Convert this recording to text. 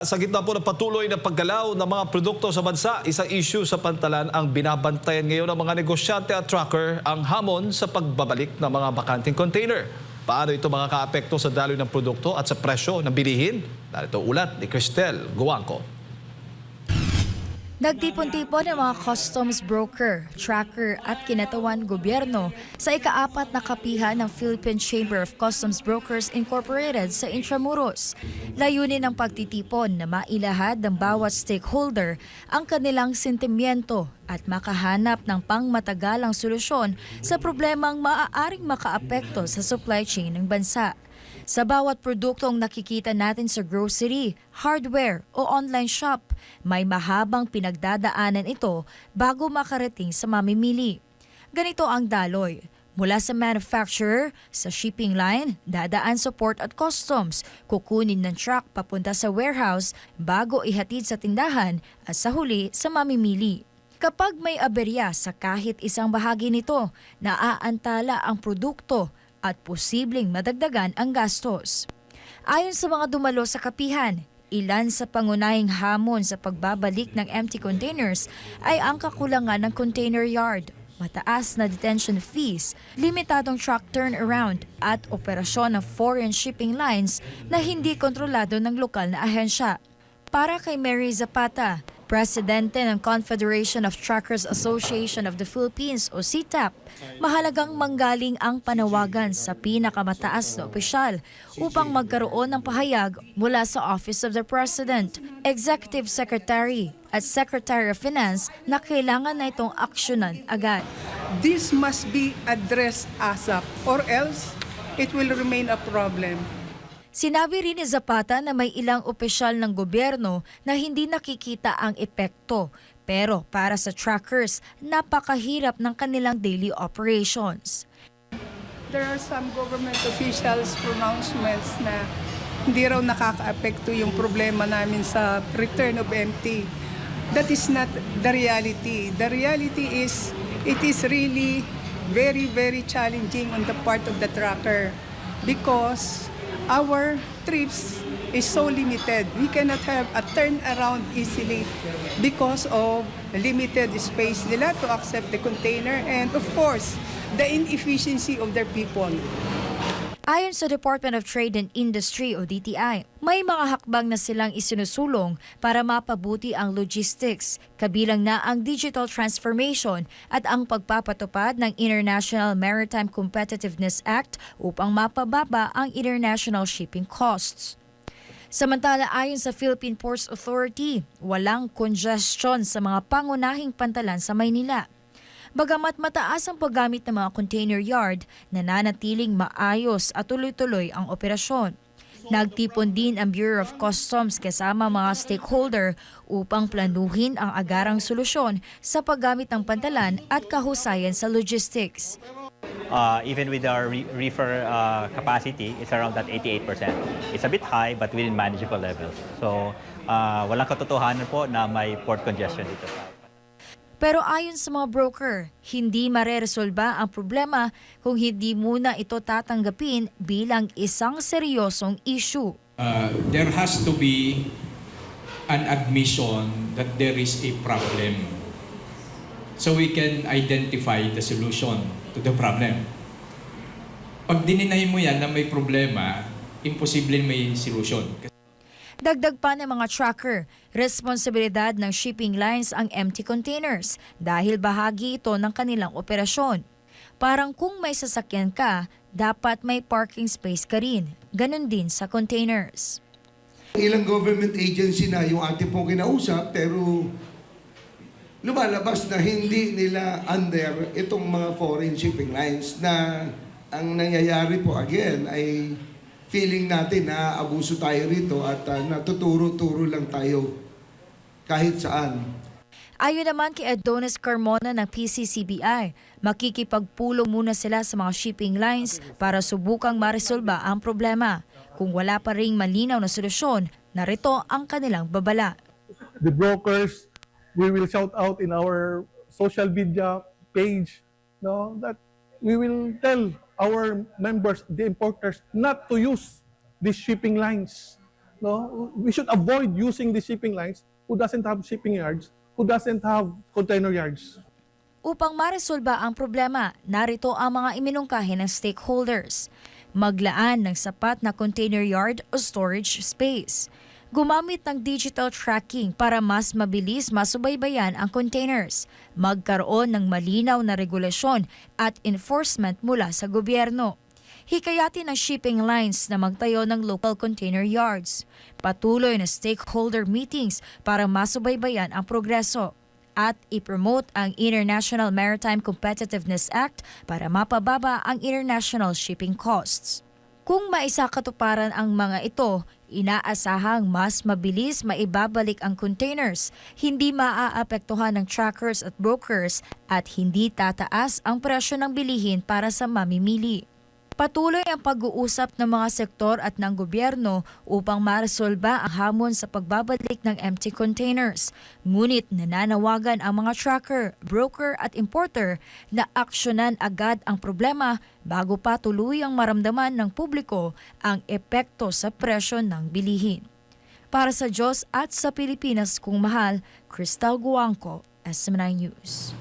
Sa gitna po ng patuloy na paggalaw ng mga produkto sa bansa, isang issue sa pantalan ang binabantayan ngayon ng mga negosyante at trucker ang hamon sa pagbabalik ng mga bakanting container. Paano ito makakaapekto sa daloy ng produkto at sa presyo ng bilihin? Narito ulat ni Cristel Guangco. Nagtipon-tipon ng mga customs broker, tracker at kinatawan gobyerno sa ika-4 na kapihan ng Philippine Chamber of Customs Brokers Incorporated sa Intramuros. Layunin ng pagtitipon na mailahad ng bawat stakeholder ang kanilang sentimiento at makahanap ng pangmatagalang solusyon sa problemang maaaring makaapekto sa supply chain ng bansa. Sa bawat produktong nakikita natin sa grocery, hardware o online shop, may mahabang pinagdadaanan ito bago makarating sa mamimili. Ganito ang daloy. Mula sa manufacturer, sa shipping line, dadaan sa port at customs, kukunin ng truck papunta sa warehouse bago ihatid sa tindahan at sa huli sa mamimili. Kapag may aberya sa kahit isang bahagi nito, naaantala ang produkto at posibleng madagdagan ang gastos. Ayon sa mga dumalo sa kapihan, ilan sa pangunahing hamon sa pagbabalik ng empty containers ay ang kakulangan ng container yard, mataas na detention fees, limitadong truck turnaround at operasyon ng foreign shipping lines na hindi kontrolado ng lokal na ahensya. Para kay Mary Zapata, Presidente ng Confederation of Truckers Association of the Philippines o CTAP, mahalagang manggaling ang panawagan sa pinakamataas na opisyal upang magkaroon ng pahayag mula sa Office of the President, Executive Secretary at Secretary of Finance na kailangan na itong aksyonan agad. This must be addressed ASAP or else it will remain a problem. Sinabi rin ni Zapata na may ilang opisyal ng gobyerno na hindi nakikita ang epekto. Pero para sa truckers, napakahirap ng kanilang daily operations. There are some government officials' pronouncements na hindi raw nakaka-apekto yung problema namin sa return of empty. That is not the reality. The reality is it is really very, very challenging on the part of the trucker because our trips is so limited. We cannot have a turnaround easily because of limited space nila to accept the container and of course, the inefficiency of their people. Ayon sa Department of Trade and Industry o DTI, may mga hakbang na silang isinusulong para mapabuti ang logistics, kabilang na ang digital transformation at ang pagpapatupad ng International Maritime Competitiveness Act upang mapababa ang international shipping costs. Samantala, ayon sa Philippine Ports Authority, walang congestion sa mga pangunahing pantalan sa Maynila. Bagamat mataas ang paggamit ng mga container yard, nananatiling maayos at tuloy-tuloy ang operasyon. Nagtipon din ang Bureau of Customs kasama mga stakeholder upang planuhin ang agarang solusyon sa paggamit ng pantalan at kahusayan sa logistics. Even with our reefer capacity, it's around that 88%. It's a bit high but within manageable levels. So walang katotohanan po na may port congestion dito. Pero ayon sa mga broker, hindi mareresolba ang problema kung hindi muna ito tatanggapin bilang isang seryosong issue. There has to be an admission that there is a problem so we can identify the solution to the problem. Pag dininay mo yan na may problema, imposible may solution. Dagdag pa ng mga trucker, responsibilidad ng shipping lines ang empty containers dahil bahagi ito ng kanilang operasyon. Parang kung may sasakyan ka, dapat may parking space ka rin. Ganon din sa containers. Ilang government agency na yung ating pong kinausap pero lumalabas na hindi nila under itong mga foreign shipping lines na ang nangyayari po again ay feeling natin na abuso tayo rito at natuturo-turo lang tayo kahit saan. Ayon naman kay Adonis Carmona ng PCCBI, makikipagpulong muna sila sa mga shipping lines para subukang maresolba ang problema. Kung wala pa ring malinaw na solusyon, narito ang kanilang babala. The brokers, we will shout out in our social media page, no, that we will tell our members, the importers, not to use these shipping lines No, we should avoid using the shipping lines who doesn't have shipping yards, who doesn't have container yards. Upang maresolba ang problema, narito ang mga iminungkahi ng stakeholders. Maglaan ng sapat na container yard o storage space. Gumamit ng digital tracking para mas mabilis masubaybayan ang containers. Magkaroon ng malinaw na regulasyon at enforcement mula sa gobyerno. Hikayatin ang shipping lines na magtayo ng local container yards. Patuloy na stakeholder meetings para masubaybayan ang progreso. At ipromote ang International Maritime Competitiveness Act para mapababa ang international shipping costs. Kung maisakatuparan ang mga ito, inaasahang mas mabilis maibabalik ang containers, hindi maaapektuhan ng trackers at brokers at hindi tataas ang presyo ng bilihin para sa mamimili. Patuloy ang pag-uusap ng mga sektor at ng gobyerno upang maresolba ang hamon sa pagbabalik ng empty containers. Ngunit nananawagan ang mga tracker, broker at importer na aksyonan agad ang problema bago pa tuluyang maramdaman ng publiko ang epekto sa presyo ng bilihin. Para sa Diyos at sa Pilipinas kung mahal, Crystal Guangco, SM9 News.